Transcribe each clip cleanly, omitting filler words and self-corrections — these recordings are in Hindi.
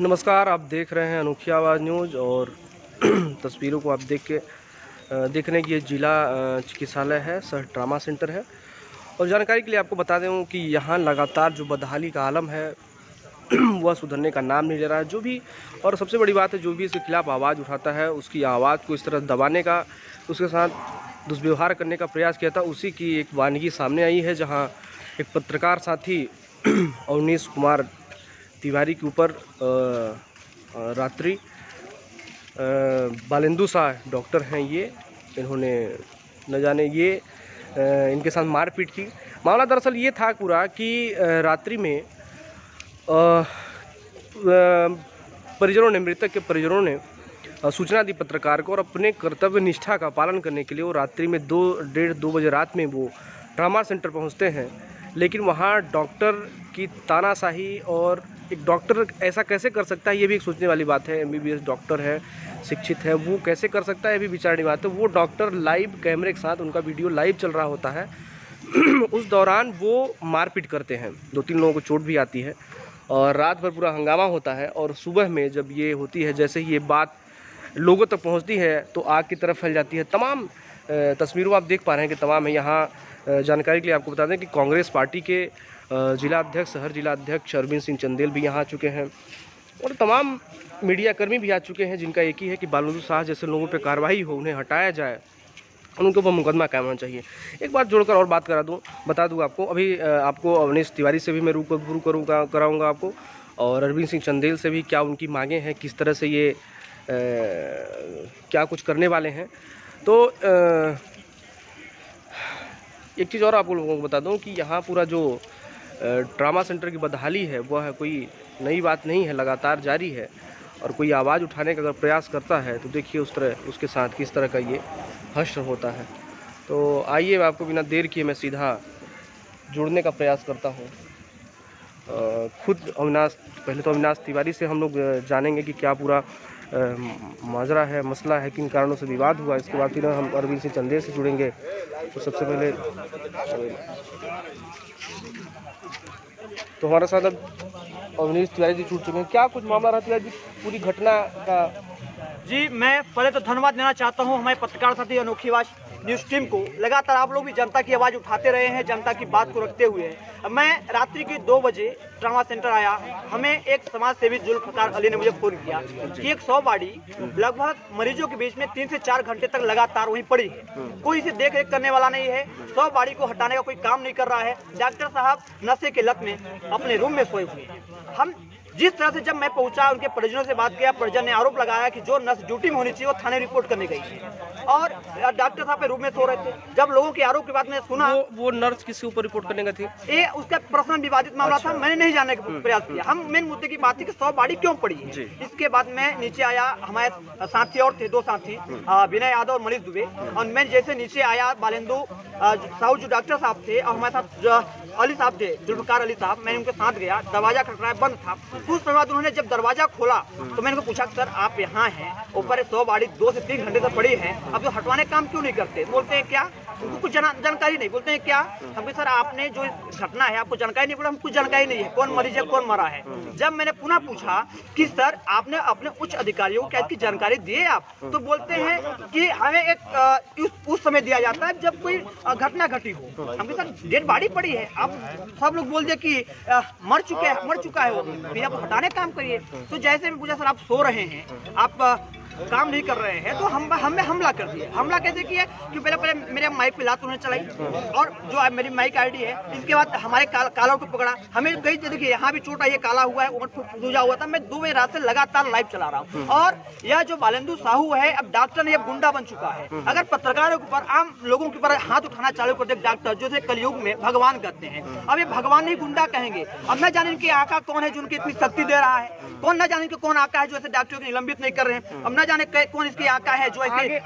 नमस्कार, आप देख रहे हैं अनोखी आवाज़ न्यूज़ और तस्वीरों को आप देखने की ये जिला चिकित्सालय है, सर ट्रामा सेंटर है। और जानकारी के लिए आपको बता दें कि यहाँ लगातार जो बदहाली का आलम है वह सुधरने का नाम नहीं ले रहा है। जो भी और सबसे बड़ी बात है, जो भी इसके खिलाफ आवाज़ उठाता है उसकी आवाज़ को इस तरह दबाने का, उसके साथ दुष्व्यवहार करने का प्रयास किया था, उसी की एक वानगी सामने आई है। जहाँ एक पत्रकार साथी अवनीश कुमार तिवारी के ऊपर रात्रि बालेंदु शाह डॉक्टर हैं इन्होंने न जाने इनके साथ मारपीट की। मामला दरअसल ये था पूरा कि रात्रि में परिजनों ने, मृतक के परिजनों ने सूचना दी पत्रकार को और अपने कर्तव्य निष्ठा का पालन करने के लिए वो रात्रि में 2 बजे रात में वो ट्रामा सेंटर पहुंचते हैं। लेकिन वहां डॉक्टर की तानाशाही, और एक डॉक्टर ऐसा कैसे कर सकता है ये भी एक सोचने वाली बात है। MBBS डॉक्टर है, शिक्षित है, वो कैसे कर सकता है ये भी विचारने बात है। वो डॉक्टर लाइव कैमरे के साथ, उनका वीडियो लाइव चल रहा होता है उस दौरान वो मारपीट करते हैं, 2-3 लोगों को चोट भी आती है और रात भर पूरा हंगामा होता है। और सुबह में जब ये होती है, जैसे ही ये बात लोगों तक पहुंचती है तो आग की तरफ फैल जाती है। तमाम तस्वीरों आप देख पा रहे हैं कि तमाम है। यहाँ जानकारी के लिए आपको बता दें कि कांग्रेस पार्टी के जिला अध्यक्ष, शहर जिला अध्यक्ष अरविंद सिंह चंदेल भी यहाँ आ चुके हैं और तमाम मीडियाकर्मी भी आ चुके हैं, जिनका एक ही है कि बालेंदु शाह जैसे लोगों पर कार्रवाई हो, उन्हें हटाया जाए, उनके ऊपर मुकदमा कायम होना चाहिए। एक बात जोड़कर और बात बता दूं आपको, अभी आपको अवनीश तिवारी से भी मैं रूबरू कराऊंगा आपको, और अरविंद सिंह चंदेल से भी क्या उनकी मांगे हैं, किस तरह से ये क्या कुछ करने वाले हैं। तो एक चीज़ और आप लोगों को बता दूं कि यहाँ पूरा जो ट्रामा सेंटर की बदहाली है वह कोई नई बात नहीं है, लगातार जारी है। और कोई आवाज़ उठाने का अगर प्रयास करता है तो देखिए उसके साथ किस तरह का ये हश्र होता है। तो आइए, आपको बिना देर किए मैं सीधा जुड़ने का प्रयास करता हूँ। खुद पहले तो अविनाश तिवारी से हम लोग जानेंगे कि क्या पूरा माजरा है, मसला है, किन कारणों से विवाद हुआ। इसके बाद फिर हम अरविंद सिंह चंदेल से जुड़ेंगे। तो सबसे पहले तो हमारे साथ अब अवनीश तिवारी जी जुड़ चुके हैं। क्या कुछ मामला रहा तिवारी जी, पूरी घटना का? जी, मैं पहले तो धन्यवाद देना चाहता हूं हमारे पत्रकार साथी अनोखी आवाज़ न्यूज़ टीम को। लगातार आप लोग भी जनता की आवाज़ उठाते रहे हैं, जनता की बात को रखते हुए। मैं रात्रि के 2 बजे ट्रामा सेंटर आया। हमें एक समाज सेवी जुल्फकार अली ने मुझे फोन किया कि एक 100 बॉडी लगभग मरीजों के बीच में 3 से 4 घंटे तक लगातार वहीं पड़ी है, कोई इसे देख रेख करने वाला नहीं है, 100 बॉडी को हटाने का कोई काम नहीं कर रहा है। डॉक्टर साहब नशे के लत में अपने रूम में सोए हुए हैं। हम जिस तरह से, जब मैं पहुंचा, उनके परिजनों से बात किया, परिजन ने आरोप लगाया कि जो नर्स ड्यूटी में होनी चाहिए वो थाने रिपोर्ट करने गई है और डॉक्टर साहब पे रूम में सो रहे थे। जब लोगों के आरोप के बाद मैंने सुना, वो नर्स किसके ऊपर रिपोर्ट करने का थी? ये उसका पर्सनल विवादित मामला था। मैंने नहीं जानने का प्रयास किया। हम मेन मुद्दे की बात थी कि 100 बॉडी क्यों पड़ी है। इसके बाद मैं नीचे आया, हमारे साथी और थे, 2 साथी, विनय यादव और मनीष दुबे। और मैं जैसे नीचे आया, बालेंदु साहू जो डॉक्टर साहब थे और हमारे साथ अली साहब थे, जुल्फकार अली साहब, मैं उनके साथ गया। दरवाजा खटखटाया, बंद था। कुछ समय बाद उन्होंने जब दरवाजा खोला तो मैंने उनको पूछा, सर आप यहाँ हैं, ऊपर 100 बॉडी 2 से 3 घंटे तक पड़ी है, अब जो हटवाने काम क्यों नहीं करते? बोलते हैं क्या, उनको कुछ जानकारी नहीं। बोलते हैं क्या? हम सर आपने जो घटना है आपको जानकारी नहीं? बोला हमको जानकारी नहीं है, कौन मरीज है, कौन मरा है। जब मैंने पुनः पूछा कि सर आपने अपने उच्च अधिकारियों को क्या इसकी जानकारी दिए आप, तो बोलते हैं कि हमें एक उस समय दिया जाता है जब कोई घटना घटी हो। हम सर डेड बॉडी पड़ी है, आप सब लोग बोल दिए कि मर चुका है वो, फिर आप हटाने काम करिए। तो जैसे मैं पूछा, सर आप सो रहे हैं, आप काम नहीं कर रहे हैं, तो हमें हमला कर दिया। हमला कैसे किया कि पहले मेरे माइक पे लात उन्होंने चलाई और जो मेरी माइक आईडी है, इसके बाद हमारे कालों को पकड़ा। हमें गई, देखिए यहाँ भी चोट आई है, काला हुआ है, सूजा हुआ था। मैं 2 बजे रात से लगातार लाइव चला रहा हूँ। और यह जो बालेंदु साहू है, अब डॉक्टर नहीं, अब गुंडा बन चुका है। अगर पत्रकारों के ऊपर, आम लोगों के ऊपर हाथ उठाना चालू कर दे डॉक्टर, जो थे कलयुग में भगवान कहते हैं, अब ये भगवान नहीं गुंडा कहेंगे। अब न जाने इनके आका कौन है जो उनकी इतनी शक्ति दे रहा है, कौन न जाने कौन आका है जो ऐसे डॉक्टरों को निलंबित नहीं कर रहे हैं। अब न जाने कौन इसकी आका है जो ऐसे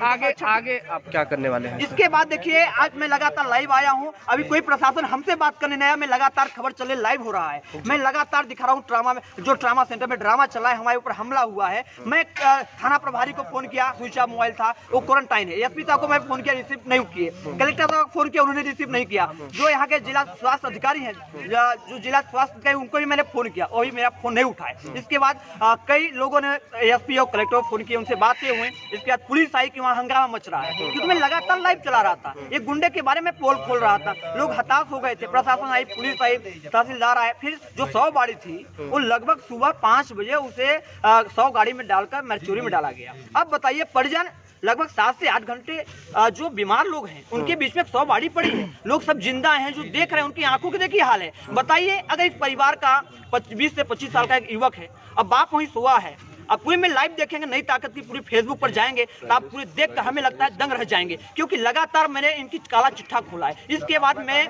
आगे आप क्या करने वाले हैं? इसके बाद देखिए आज मैं लगातार लाइव आया हूं, अभी कोई प्रशासन हमसे बात करने नहीं आया, मैं लगातार खबर चले लाइव हो रहा है, मैं लगातार दिखा रहा हूं ट्रामा में, जो ट्रामा सेंटर में ड्रामा चला है, हमारे ऊपर हमला हुआ है। मैं थाना प्रभारी को फोन किया, स्विच ऑफ मोबाइल था, वो क्वारंटाइन है। एसपी साहब को मैं फोन किया, रिसीव नहीं किए। कलेक्टर साहब को फोन किया, उन्होंने रिसीव नहीं किया। जो यहाँ के जिला स्वास्थ्य अधिकारी हैं, जो जिला स्वास्थ्य अधिकारी, उनको भी मैंने फोन किया, वही मेरा फोन नहीं उठाए। इसके बाद कई लोगों ने एसपी और कलेक्टर को फोन किया, उनसे बातें हुई। इसके बाद पुलिस आई कि वहाँ हंगामा मच रहा है, क्योंकि मैं लगातार लाइव चला रहा था, एक गुंडे के बारे में पोल खोल रहा था। लोग हताश हो गए थे, प्रशासन आई, पुलिस आई, तहसीलदार आए। फिर जो 100 गाड़ी थी वो लगभग सुबह 5 बजे उसे 100 गाड़ी में डालकर मरचूरी में डाला गया। अब बताइए, परिजन लगभग 7 से 8 घंटे जो बीमार लोग हैं उनके बीच में 100 गाड़ी पड़ी है, लोग सब जिंदा हैं, जो देख रहे हैं उनकी आंखों की देखिए हाल है। बताइए, अगर इस परिवार का 20 से 25 साल का एक युवक है, अब बाप वहीं सोया है, अब पूरी में लाइव देखेंगे, नई ताकत की पूरी फेसबुक पर जाएंगे तो आप पूरे देख कर हमें लगता है दंग रह जाएंगे, क्योंकि लगातार मैंने इनकी काला चिट्ठा खोला है। इसके बाद मैं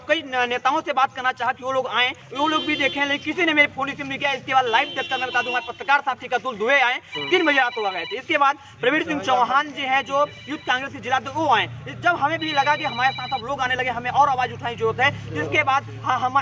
कई नेताओं से बात करना चाहा कि वो लोग आए, वो लोग भी देखें, लेकिन किसी ने मेरे फोन रिसीव नहीं किया। इसके बाद लाइव देखकर मैं बता दूंगा, पत्रकार साथी का अतुल दुबे आए, 3 बजे रात हो गए थे। इसके बाद प्रवीण सिंह चौहान जी है, जो यूथ कांग्रेस के जिला, वो आए। जब हमें भी लगा कि हमारे साथ अब लोग आने लगे, हमें और आवाज उठाने की जरूरत है। इसके बाद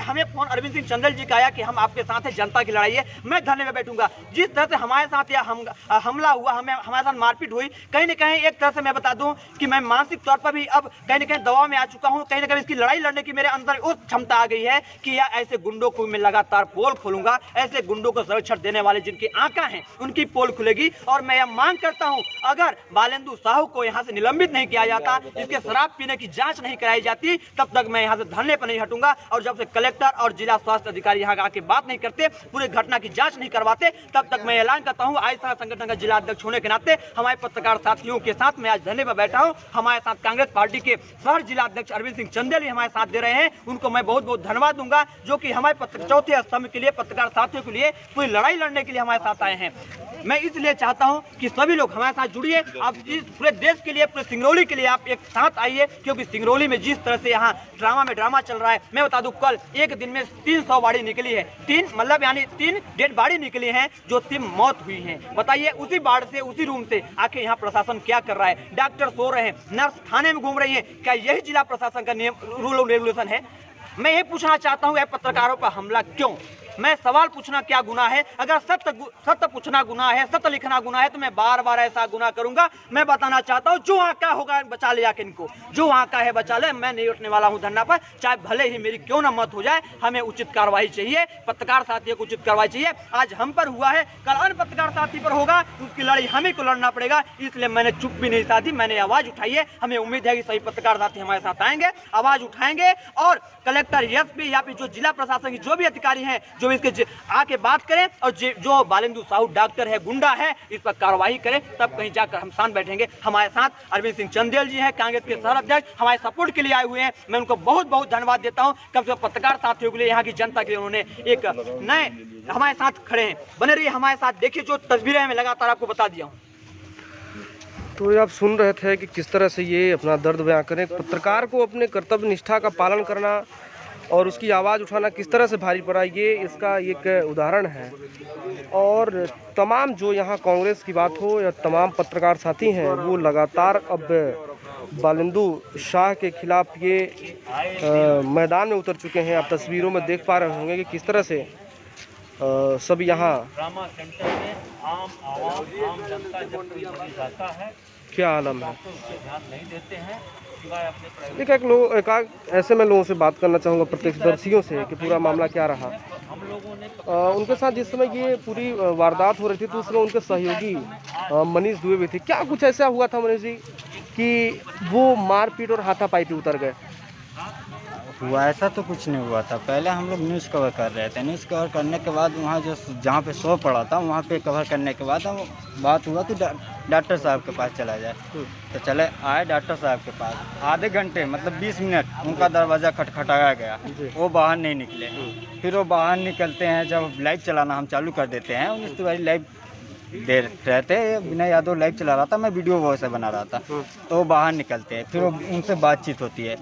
हमें फोन अरविंद सिंह चंदेल जी का आया कि हम आपके साथ है, जनता की लड़ाई है, मैं धरने में बैठूंगा। जिस तरह से हमारे साथ या हमला हुआ, हमारे साथ मारपीट हुई, कहीं न कहीं एक तरह से मैं बता दूं कि मैं मानसिक तौर पर भी अब कहीं न कहीं दबाव में आ चुका हूं। कहीं न कहीं इसकी लड़ाई लड़ने की मेरे अंदर उस क्षमता आ गई है कि या ऐसे गुंडों को मैं लगातार पोल खोलूंगा, ऐसे गुंडों को संरक्षण देने वाले जिनकी आंखें हैं उनकी पोल खुलेगी। और मैं यह मांग करता हूं, अगर बालेंदु साहू को यहां से निलंबित नहीं किया जाता, इसके शराब पीने की जांच नहीं कराई जाती, तब तक मैं यहां से धरने पर नहीं हटूंगा। और जब से कलेक्टर और जिला स्वास्थ्य अधिकारी यहां आके बात नहीं करते, पूरे घटना की जांच नहीं करवाते, तब तक मैं ऐलान करता हूं, आइसा संगठन का जिला अध्यक्ष होने के नाते हमारे पत्रकार साथियों के साथ मैं आज धरने पर बैठा हूं। हमारे साथ कांग्रेस पार्टी के शहर जिला अध्यक्ष अरविंद सिंह चंदेल भी हमारे साथ दे रहे हैं, उनको मैं बहुत बहुत धन्यवाद दूंगा, जो कि हमारे चौथे स्तंभ के लिए, पत्रकार साथियों के लिए पूरी लड़ाई लड़ने के लिए हमारे साथ आए हैं। मैं इसलिए चाहता हूं कि सभी लोग हमारे साथ जुड़िए, आप इस पूरे देश के लिए, पूरे सिंगरौली के लिए आप एक साथ आइए, क्योंकि सिंगरौली में जिस तरह से यहाँ ड्रामा में ड्रामा चल रहा है, मैं बता दूं, कल एक दिन में 300 गाड़ी निकली है, 3 डेड बॉडी निकली है, जो 3 मौत हुई है। बताइए, उसी बाढ़ से, उसी रूम से आके यहाँ प्रशासन क्या कर रहा है? डॉक्टर सो रहे हैं, नर्स थाने में घूम रही है, क्या यही जिला प्रशासन का नियम, रूल और रेगुलेशन है? मैं ये पूछना चाहता हूँ, पत्रकारों पर हमला क्यों? मैं सवाल पूछना क्या गुनाह है? अगर सत्य पूछना गुनाह है, सत्य लिखना गुनाह है, तो मैं बार बार ऐसा गुनाह करूंगा। मैं बताना चाहता हूं, जो वहां का होगा बचा ले, आके इनको जो वहां का है बचा ले। मैं नहीं उठने वाला हूं धरना पर, चाहे भले ही मेरी क्यों ना मत हो जाए। हमें उचित कार्रवाई चाहिए, पत्रकार साथियों को उचित कार्रवाई चाहिए। आज हम पर हुआ है, कल अन्य पत्रकार साथी पर होगा, उसकी लड़ाई हमें को लड़ना पड़ेगा। इसलिए मैंने चुप भी नहीं साधी, मैंने आवाज उठाई है। हमें उम्मीद है कि सभी पत्रकार साथी हमारे साथ आएंगे, आवाज उठाएंगे, और कलेक्टर, एसपी या फिर जो जिला प्रशासन के जो भी अधिकारी हैं, जो इसके आके बात करें, और जो बालेंदु साहू डॉक्टर है, गुंडा है, इस पर कार्रवाई करें, तब कहीं जाकर हम शांत बैठेंगे। हमारे साथ अरविंद सिंह चंदेल जी हैं, कांग्रेस के शहर अध्यक्ष, हमारे सपोर्ट के लिए आए हुए हैं। मैं उनको बहुत बहुत धन्यवाद देता हूं, कम से कम पत्रकार साथियों के लिए, यहाँ की जनता के लिए उन्होंने एक नए हमारे साथ खड़े हैं। बने रहिए हमारे साथ, देखिए जो तस्वीरें मैं लगातार आपको बता दिया हूँ। तो आप सुन रहे थे कि किस तरह से ये अपना दर्द बयां करें। पत्रकार को अपने कर्तव्य निष्ठा का पालन करना और उसकी आवाज़ उठाना किस तरह से भारी पड़ा, ये इसका एक उदाहरण है। और तमाम जो यहाँ कांग्रेस की बात हो या तमाम पत्रकार साथी हैं, वो लगातार अब बालेंदु शाह के खिलाफ ये मैदान में उतर चुके हैं। आप तस्वीरों में देख पा रहे होंगे कि किस तरह से सब यहाँ ड्रामा सेंटर में आम आवाम, आम जनता जब कोई मरीज आता है, क्या आलम है, ध्यान नहीं देते हैं, सिवाय अपने देखिए ऐसे में लोगों से बात करना चाहूँगा, प्रत्यक्षदर्शियों से, कि पूरा मामला क्या रहा। हम लोगों ने उनके साथ जिस समय ये पूरी वारदात हो रही थी, तो उस समय उनके सहयोगी मनीष दुबे भी थे। क्या कुछ ऐसा हुआ था मनीष जी कि वो मारपीट और हाथापाई पे उतर गए? हुआ ऐसा तो कुछ नहीं हुआ था। पहले हम लोग न्यूज़ कवर कर रहे थे, न्यूज़ कवर करने के बाद वहाँ जहाँ पे शो पड़ा था, वहाँ पे कवर करने के बाद हम बात हुआ कि डॉक्टर साहब के पास चला जाए। तो चले आए डॉक्टर साहब के पास। आधे घंटे मतलब 20 मिनट उनका दरवाज़ा खटखटाया गया, वो बाहर नहीं निकले। फिर वो बाहर निकलते हैं, जब लाइव चलाना हम चालू कर देते हैं, 19 तिवारी लाइव दे रहे थे, विनय यादव लाइव चला रहा था, मैं वीडियो वॉइस बना रहा था। तो वो बाहर निकलते हैं, फिर उनसे बातचीत होती है।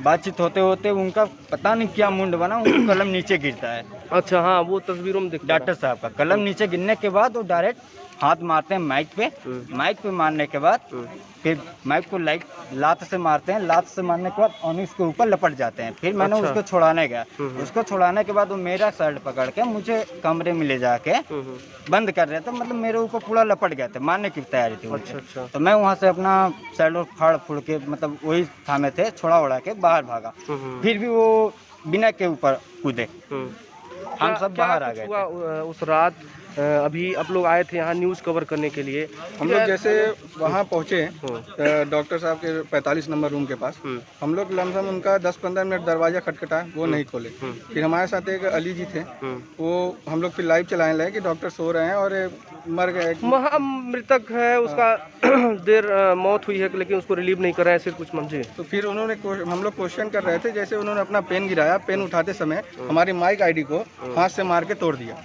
बातचीत होते होते उनका पता नहीं क्या मुंड बना, उनका कलम नीचे गिरता है। अच्छा हाँ, वो तस्वीरों में दिखता डॉक्टर साहब का कलम नीचे गिरने के बाद वो डायरेक्ट हाथ मारते हैं माइक पे मारने के बाद फिर माइक को लात से मारते हैं, लात से मारने के बाद और उसके ऊपर लपट जाते हैं। फिर मैंने अच्छा। उसको छुड़ाने गया, उसको छुड़ाने के बाद वो मेरा शर्ट पकड़ के मुझे कमरे में ले जाके बंद कर रहे थे, मतलब मेरे ऊपर पूरा लपट गए थे, मारने की तैयारी थी मुझे। अच्छा। तो मैं वहाँ से अपना शर्ट फाड़ फुड़ के मतलब वही थामे थे, छोड़ा उड़ा के बाहर भागा। फिर भी वो बिना के ऊपर कूदे, हम सब बाहर आ गए हुआ उस रात? अभी आप लोग आए थे यहाँ न्यूज़ कवर करने के लिए, हम लोग जैसे वहाँ पहुँचे डॉक्टर साहब के 45 नंबर रूम के पास, हम लोग लमसम उनका 10-15 मिनट दरवाजा खटखटाया, वो नहीं खोले। फिर हमारे साथ एक अली जी थे, वो हम लोग फिर लाइव चलाने लगे कि डॉक्टर सो रहे हैं और मर गए। मृतक है उसका देर मौत हुई है लेकिन उसको रिलीव नहीं कर रहे हैं, सिर्फ कुछ मंजे। तो फिर उन्होंने हम लोग क्वेश्चन कर रहे थे, जैसे उन्होंने अपना पेन गिराया, पेन उठाते समय हमारी माइक आईडी को हाथ से मार के तोड़ दिया।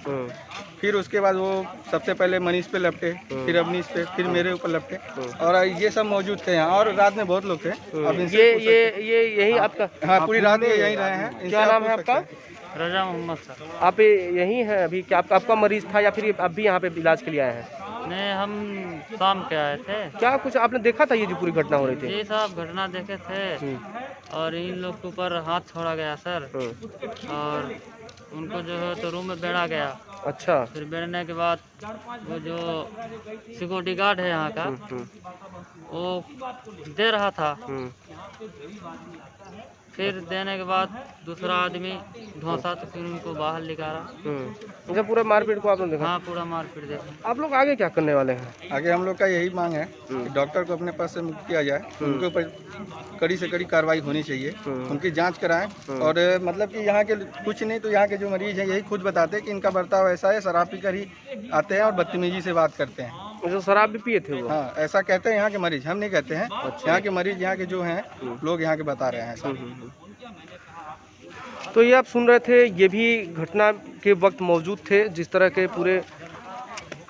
फिर उसके बाद वो सबसे पहले मनीष पे लपटे, फिर अवनीश पे, फिर मेरे ऊपर लपटे, और ये सब मौजूद थे यहाँ, और रात में बहुत लोग थे। अब ये यही आपका? हाँ, पूरी रात ये यहीं रहे हैं। क्या नाम है आपका? रजा मोहम्मद सर। आप यहीं हैं अभी? क्या आपका मरीज था या फिर आप भी यहाँ पे इलाज के लिए आए हैं? नहीं, हम शाम के आए थे। क्या कुछ आपने देखा था ये जो पूरी घटना हो रही थी? ये सब घटना देखे थे और इन लोग के ऊपर हाथ छोड़ा गया सर, और उनको जो है तो रूम में बैठा गया। अच्छा। फिर बैठने के बाद वो जो सिक्योरिटी गार्ड है यहाँ का, वो दे रहा था। फिर देने के बाद दूसरा आदमी ढोंसा, तो फिर उनको बाहर निकाला। अच्छा, पूरा मारपीट को आपने देखा? हाँ, पूरा मारपीट देखा। आप लोग आगे क्या करने वाले हैं? आगे हम लोग का यही मांग है कि डॉक्टर को अपने पास से मुक्त किया जाए, उनके ऊपर कड़ी से कड़ी कार्रवाई होनी चाहिए, उनकी जांच कराएं। और मतलब कि यहाँ के कुछ नहीं तो यहाँ के जो मरीज हैं यही खुद बताते हैं कि इनका बर्ताव ऐसा है, शराब पी कर ही आते हैं और बदतमीजी से बात करते हैं। जो शराब भी पिए थे वो? हाँ, ऐसा कहते हैं यहाँ के मरीज, हम नहीं कहते हैं। यहाँ के मरीज, यहाँ के जो हैं लोग यहाँ के बता रहे हैं ऐसा। तो ये आप सुन रहे थे, ये भी घटना के वक्त मौजूद थे जिस तरह के पूरे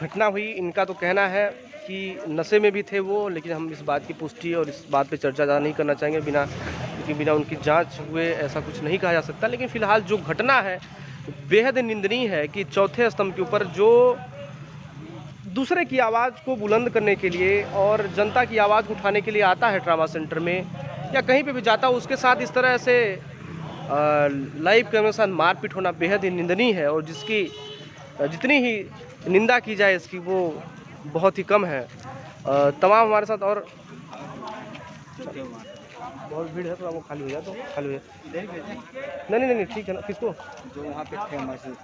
घटना हुई। इनका तो कहना है कि नशे में भी थे वो, लेकिन हम इस बात की पुष्टि और इस बात पे चर्चा ज़्यादा नहीं करना चाहेंगे, क्योंकि बिना उनकी जांच हुए ऐसा कुछ नहीं कहा जा सकता। लेकिन फ़िलहाल जो घटना है बेहद निंदनीय है कि चौथे स्तंभ के ऊपर जो दूसरे की आवाज़ को बुलंद करने के लिए और जनता की आवाज़ उठाने के लिए आता है ट्रामा सेंटर में या कहीं पे भी जाता है, उसके साथ इस तरह से लाइव कैमरे के साथ मारपीट होना बेहद ही निंदनीय है। और जिसकी जितनी ही निंदा की जाए इसकी वो बहुत ही कम है। तमाम हमारे साथ और बहुत भीड़ है, थोड़ा वो खाली हो जाए तो खाली हो जाए। नहीं ठीक है ना। किसको? जो वहाँ पे थे मौजूद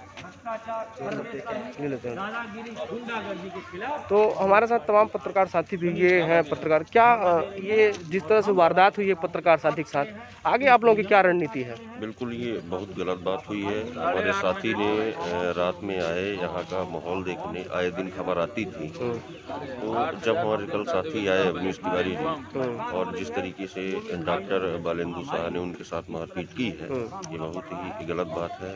ले लेते हैं। तो हमारे साथ तमाम पत्रकार साथी भी ये हैं। पत्रकार, क्या ये जिस तरह से वारदात हुई है पत्रकार साथी के साथ, आगे आप लोगों की क्या रणनीति है? बिल्कुल, ये बहुत गलत बात हुई है। हमारे साथी ने रात में आए, यहाँ का माहौल देखने आए दिन खबर आती थी। तो जब हमारे कल साथी आए अवनीश तिवारी जी, और जिस तरीके से डॉक्टर बालेंदु शाह ने उनके साथ मारपीट की है, ये बहुत ही गलत बात है।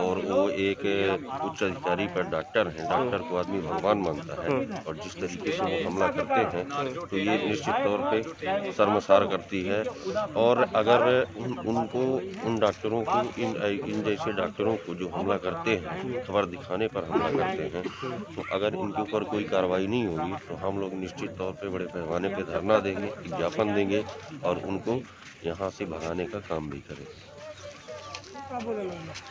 और वो एक उच्च अधिकारी पर डॉक्टर हैं, डॉक्टर को आदमी भगवान मानता है, और जिस तरीके से वो हमला करते हैं तो ये निश्चित तौर पे शर्मसार करती है। और अगर उनको उन डॉक्टरों को इन जैसे डॉक्टरों को जो हमला करते हैं, खबर दिखाने पर हमला करते हैं, तो अगर इनके ऊपर कोई कार्रवाई नहीं होगी तो हम लोग निश्चित तौर पे बड़े पैमाने पे धरना देंगे, ज्ञापन देंगे और उनको यहाँ से भगाने का काम भी करें।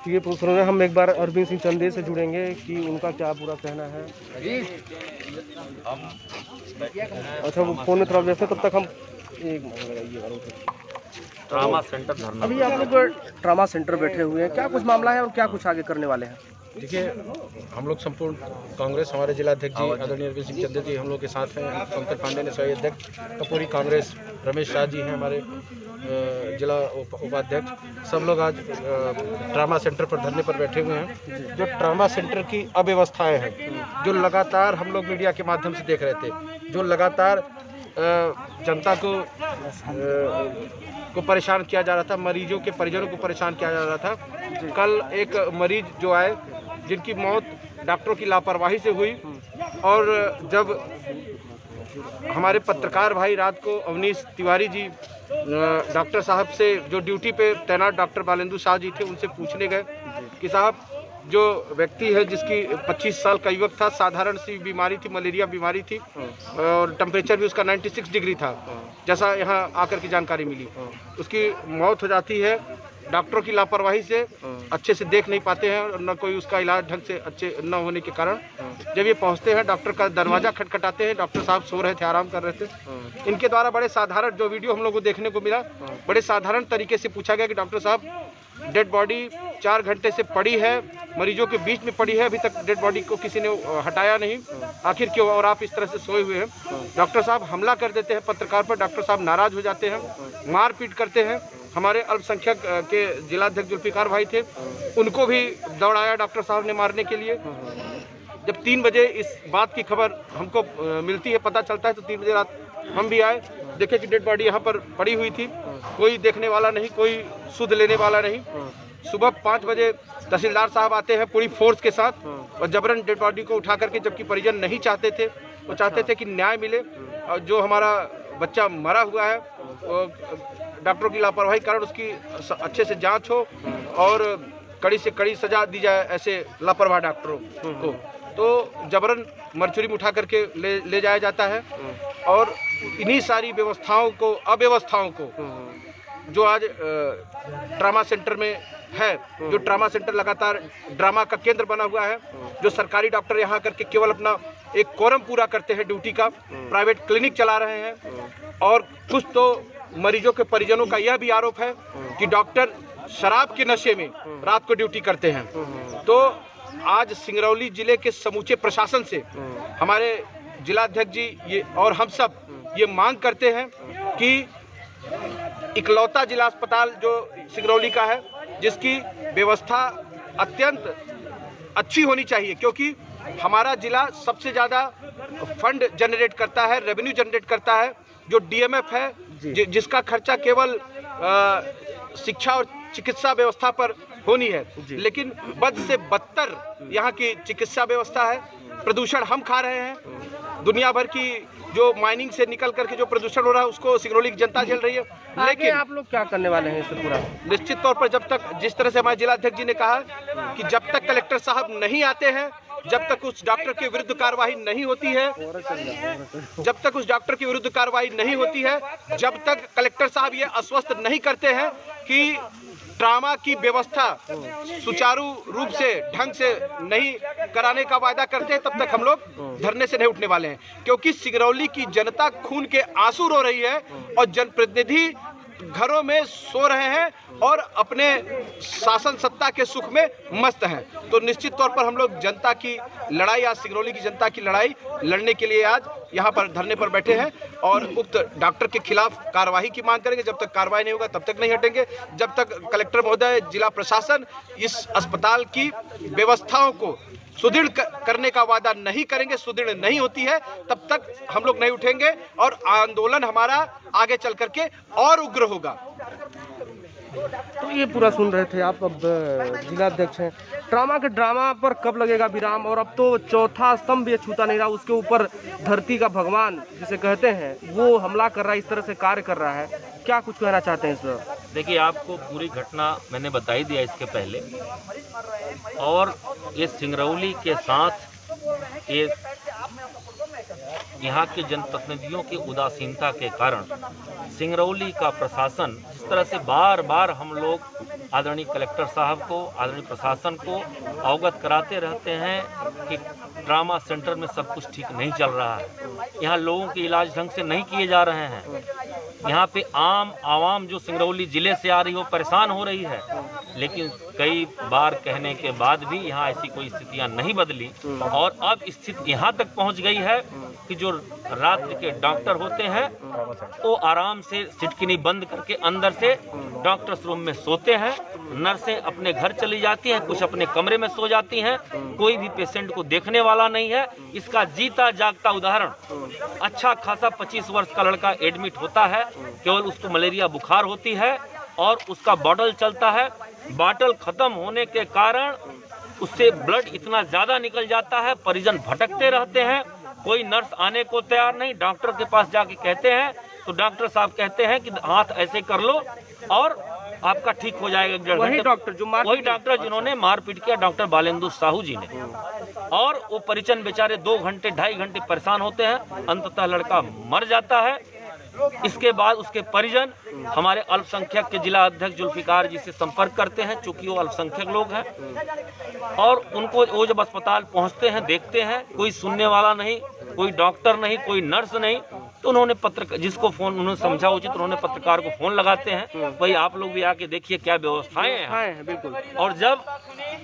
ये पूछ रहे हैं हम। एक बार अरविंद सिंह चंदे से जुड़ेंगे कि उनका क्या पूरा कहना है। अच्छा, वो फोन में थोड़ा व्यस्त है, तब तक हम ट्रामा सेंटर धरना। अभी आप लोग ट्रामा सेंटर बैठे हुए हैं, क्या कुछ मामला है और क्या कुछ आगे करने वाले हैं? देखिए, हम लोग संपूर्ण कांग्रेस, हमारे जिला अध्यक्ष जी आदरणीय अरविंद सिंह चंदे जी हम लोग के साथ हैं, पंकज पांडे ने सही अध्यक्ष, कपूरी कांग्रेस रमेश शाह जी हैं हमारे जिला उपाध्यक्ष। सब लोग आज ट्रामा सेंटर पर धरने पर बैठे हुए हैं। जो ट्रामा सेंटर की अव्यवस्थाएं हैं, जो लगातार हम लोग मीडिया के माध्यम से देख रहे थे, जो लगातार जनता को परेशान किया जा रहा था, मरीजों के परिजनों को परेशान किया जा रहा था। कल एक मरीज जो आए जिनकी मौत डॉक्टरों की लापरवाही से हुई, और जब हमारे पत्रकार भाई रात को अवनीश तिवारी जी डॉक्टर साहब से, जो ड्यूटी पे तैनात डॉक्टर बालेंदु शाह जी थे, उनसे पूछने गए कि साहब जो व्यक्ति है जिसकी 25 साल का युवक था, साधारण सी बीमारी थी, मलेरिया बीमारी थी और टेम्परेचर भी उसका 96 डिग्री था, जैसा यहाँ आकर की जानकारी मिली। उसकी मौत हो जाती है डॉक्टरों की लापरवाही से, अच्छे से देख नहीं पाते हैं और न कोई उसका इलाज ढंग से अच्छे न होने के कारण। जब ये पहुंचते हैं डॉक्टर का दरवाजा खटखटाते हैं, डॉक्टर साहब सो रहे थे, आराम कर रहे थे। इनके द्वारा बड़े साधारण, जो वीडियो हम लोग को देखने को मिला, बड़े साधारण तरीके से पूछा गया कि डॉक्टर साहब डेड बॉडी 4 घंटे से पड़ी है, मरीजों के बीच में पड़ी है, अभी तक डेड बॉडी को किसी ने हटाया नहीं, आखिर क्यों, और आप इस तरह से सोए हुए हैं। डॉक्टर साहब हमला कर देते हैं पत्रकार पर, डॉक्टर साहब नाराज हो जाते हैं, मारपीट करते हैं। हमारे अल्पसंख्यक के जिलाध्यक्ष जुल्फिकार भाई थे, उनको भी दौड़ाया डॉक्टर साहब ने मारने के लिए। जब 3 बजे इस बात की खबर हमको मिलती है, पता चलता है, तो 3 बजे रात हम भी आए, देखे कि डेड बॉडी यहाँ पर पड़ी हुई थी, कोई देखने वाला नहीं, कोई सुध लेने वाला नहीं। सुबह 5 बजे तहसीलदार साहब आते हैं पूरी फोर्स के साथ और जबरन डेड बॉडी को उठा करके, जबकि परिजन नहीं चाहते थे, वो चाहते थे कि न्याय मिले और जो हमारा बच्चा मरा हुआ है डॉक्टरों की लापरवाही के कारण उसकी अच्छे से जांच हो और कड़ी से कड़ी सजा दी जाए ऐसे लापरवाह डॉक्टरों को। तो जबरन मरचुरी में उठा करके ले जाया जाता है और इन्हीं सारी अव्यवस्थाओं को जो आज ट्रामा सेंटर में है, जो ट्रामा सेंटर लगातार ड्रामा का केंद्र बना हुआ है, जो सरकारी डॉक्टर यहाँ करके केवल अपना एक कोरम पूरा करते हैं ड्यूटी का, प्राइवेट क्लिनिक चला रहे हैं। और कुछ तो मरीजों के परिजनों का यह भी आरोप है कि डॉक्टर शराब के नशे में रात को ड्यूटी करते हैं। तो आज सिंगरौली जिले के समूचे प्रशासन से हमारे जिलाध्यक्ष जी ये और हम सब ये मांग करते हैं कि इकलौता जिला अस्पताल जो सिंगरौली का है, जिसकी व्यवस्था अत्यंत अच्छी होनी चाहिए, क्योंकि हमारा जिला सबसे ज़्यादा फंड जनरेट करता है, रेवेन्यू जनरेट करता है। जो डीएमएफ है जिसका खर्चा केवल शिक्षा और चिकित्सा व्यवस्था पर होनी है, लेकिन बद से बदतर यहाँ की चिकित्सा व्यवस्था है। प्रदूषण हम खा रहे हैं, दुनिया भर की जो माइनिंग से निकल करके जो प्रदूषण हो रहा है उसको सिंगरौली की जनता झेल रही है। लेकिन आप लोग क्या करने वाले हैं इससे पूरा? निश्चित तौर पर जब तक, जिस तरह से हमारे जिलाध्यक्ष जी ने कहा कि जब तक कलेक्टर साहब नहीं आते हैं, जब तक उस डॉक्टर के विरुद्ध कार्रवाई नहीं होती है, जब तक कलेक्टर साहब ये आश्वस्त नहीं करते हैं कि ट्रामा की व्यवस्था सुचारू रूप से ढंग से नहीं कराने का वायदा करते हैं, तब तक हम लोग धरने से नहीं उठने वाले हैं। क्योंकि सिंगरौली की जनता खून के आंसू रो रही है और जनप्रतिनिधि घरों में सो रहे हैं और अपने शासन सत्ता के सुख में मस्त हैं। तो निश्चित तौर पर हम लोग जनता की लड़ाई, आज सिंगरौली की जनता की लड़ाई लड़ने के लिए आज यहाँ पर धरने पर बैठे हैं और उक्त डॉक्टर के खिलाफ कार्रवाई की मांग करेंगे। जब तक कार्रवाई नहीं होगा तब तक नहीं हटेंगे, जब तक कलेक्टर महोदय, जिला प्रशासन इस अस्पताल की व्यवस्थाओं को सुदृढ़ करने का वादा नहीं करेंगे, सुदृढ़ नहीं होती है, तब तक हम लोग नहीं उठेंगे और आंदोलन हमारा आगे चल करके और उग्र होगा। तो ये पूरा सुन रहे थे आप, अब जिलाध्यक्ष हैं। ट्रामा के ड्रामा पर कब लगेगा विराम? और अब तो चौथा स्तंभ ये छूता नहीं रहा, उसके ऊपर धरती का भगवान जिसे कहते हैं वो हमला कर रहा है, इस तरह से कार्य कर रहा है। क्या कुछ कहना चाहते हैं इस पर? देखिए, आपको पूरी घटना मैंने बताई दिया इसके पहले, और ये सिंगरौली के साथ ये यहाँ के जनप्रतिनिधियों की उदासीनता के कारण सिंगरौली का प्रशासन, जिस तरह से बार बार हम लोग आदरणीय कलेक्टर साहब को, आदरणीय प्रशासन को अवगत कराते रहते हैं कि ट्रामा सेंटर में सब कुछ ठीक नहीं चल रहा है, यहाँ लोगों के इलाज ढंग से नहीं किए जा रहे हैं, यहाँ पे आवाम जो सिंगरौली जिले से आ रही हो परेशान हो रही है। लेकिन कई बार कहने के बाद भी यहाँ ऐसी कोई स्थितियाँ नहीं बदली और अब स्थिति यहाँ तक पहुँच गई है कि जो रात्रि के डॉक्टर होते हैं वो आराम से सिटकिनी बंद करके अंदर से डॉक्टर्स रूम में सोते हैं, नर्सें अपने घर चली जाती हैं, कुछ अपने कमरे में सो जाती हैं, कोई भी पेशेंट को देखने वाला नहीं है। इसका जीता जागता उदाहरण, अच्छा खासा 25 वर्ष का लड़का एडमिट होता है, केवल उसको मलेरिया बुखार होती है और उसका बॉटल चलता है, बॉटल खत्म होने के कारण उससे ब्लड इतना ज़्यादा निकल जाता है, परिजन भटकते रहते हैं, कोई नर्स आने को तैयार नहीं। डॉक्टर के पास जाके कहते हैं तो डॉक्टर साहब कहते हैं कि हाथ ऐसे कर लो और आपका ठीक हो जाएगा 1.5 वही घंटे। डॉक्टर जो वही डॉक्टर जिन्होंने मारपीट किया, डॉक्टर बालेंदु साहू जी ने। और वो परिजन बेचारे 2 घंटे 2.5 घंटे परेशान होते हैं, अंततः लड़का मर जाता है। इसके बाद उसके परिजन हमारे अल्पसंख्यक के जिला अध्यक्ष जुल्फिकार जी से संपर्क करते हैं, चूंकि वो अल्पसंख्यक लोग हैं। और उनको वो जब अस्पताल पहुंचते हैं, देखते हैं कोई सुनने वाला नहीं, कोई डॉक्टर नहीं, कोई नर्स नहीं, तो उन्होंने जिसको फोन उन्होंने समझा उचित, उन्होंने पत्रकार को फोन लगाते हैं, भाई आप लोग भी आके देखिए क्या व्यवस्थाएं हैं। बिल्कुल। और जब